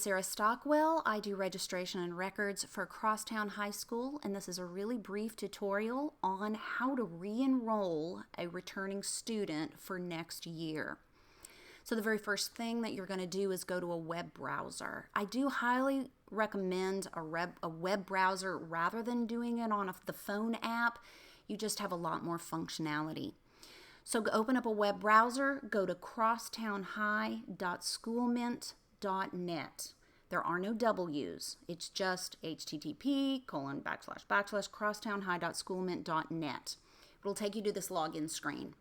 Sarah Stockwell. I do registration and records for Crosstown High School, and this is a really brief tutorial on how to re-enroll a returning student for next year. So the very first thing that you're going to do is go to a web browser. I do highly recommend a web browser rather than doing it on the phone app. You just have a lot more functionality. So open up a web browser, go to crosstownhigh.schoolmint.net. There are no W's. It's just http://crosstownhigh.schoolmint.net. It'll take you to this login screen.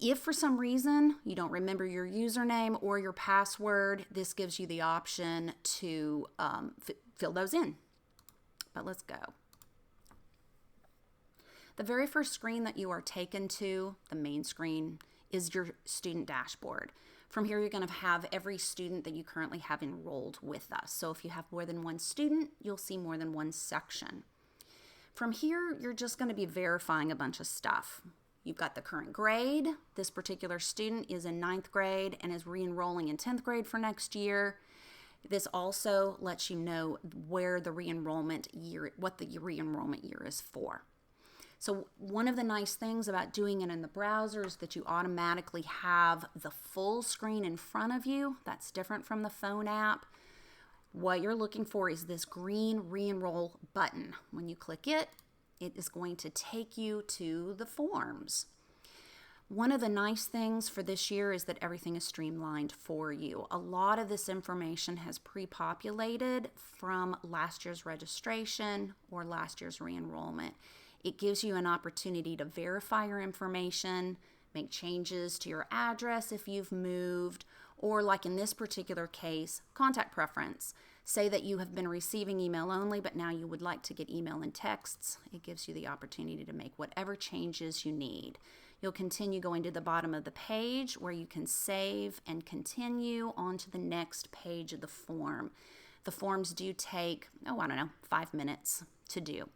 If for some reason you don't remember your username or your password, this gives you the option to fill those in. But let's go. The very first screen that you are taken to, the main screen, is your student dashboard. From here, you're going to have every student that you currently have enrolled with us. So if you have more than one student, you'll see more than one section. From here, you're just going to be verifying a bunch of stuff. You've got the current grade. This particular student is in 9th grade and is re-enrolling in 10th grade for next year. This also lets you know where the re-enrollment year, what the re-enrollment year is for. So one of the nice things about doing it in the browser is that you automatically have the full screen in front of you. That's different from the phone app. What you're looking for is this green re-enroll button. When you click it, it is going to take you to the forms. One of the nice things for this year is that everything is streamlined for you. A lot of this information has pre-populated from last year's registration or last year's re-enrollment. It gives you an opportunity to verify your information, make changes to your address if you've moved, or like in this particular case, contact preference. Say that you have been receiving email only, but now you would like to get email and texts. It gives you the opportunity to make whatever changes you need. You'll continue going to the bottom of the page where you can save and continue on to the next page of the form. The forms do take, 5 minutes to do.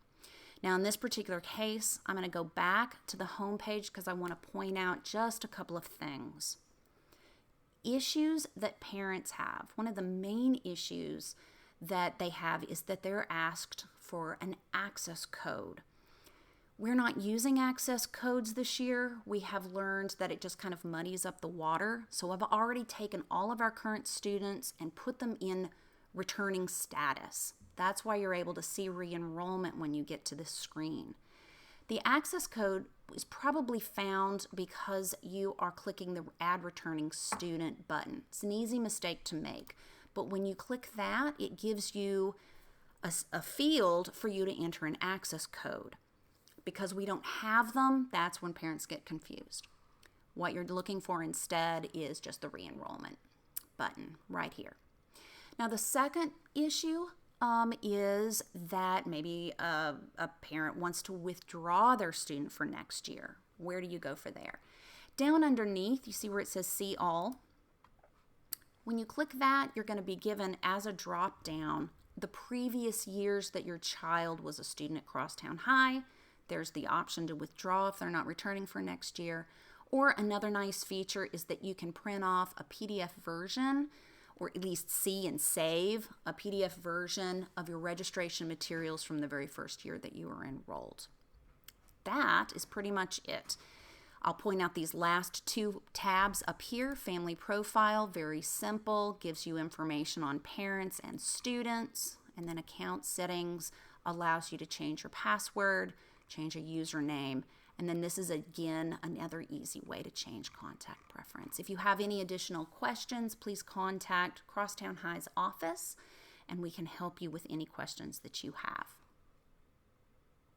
Now in this particular case, I'm going to go back to the home page because I want to point out just a couple of things. Issues that parents have. One of the main issues that they have is that they're asked for an access code. We're not using access codes this year. We have learned that it just kind of muddies up the water. So I've already taken all of our current students and put them in returning status. That's why you're able to see re-enrollment when you get to this screen. The access code is probably found because you are clicking the Add Returning Student button. It's an easy mistake to make, but when you click that, it gives you a field for you to enter an access code. Because we don't have them, that's when parents get confused. What you're looking for instead is just the re-enrollment button right here. Now the second issue is that maybe a parent wants to withdraw their student for next year. Where do you go for there? Down underneath, you see where it says See All. When you click that, you're going to be given as a drop down the previous years that your child was a student at Crosstown High. There's the option to withdraw if they're not returning for next year. Or another nice feature is that you can print off a PDF version, or at least see and save a PDF version of your registration materials from the very first year that you were enrolled. That is pretty much it. I'll point out these last two tabs up here. Family Profile, very simple, gives you information on parents and students, and then Account Settings allows you to change your password, change a username, and then this is again another easy way to change contact preference. If you have any additional questions, please contact Crosstown High's office and we can help you with any questions that you have.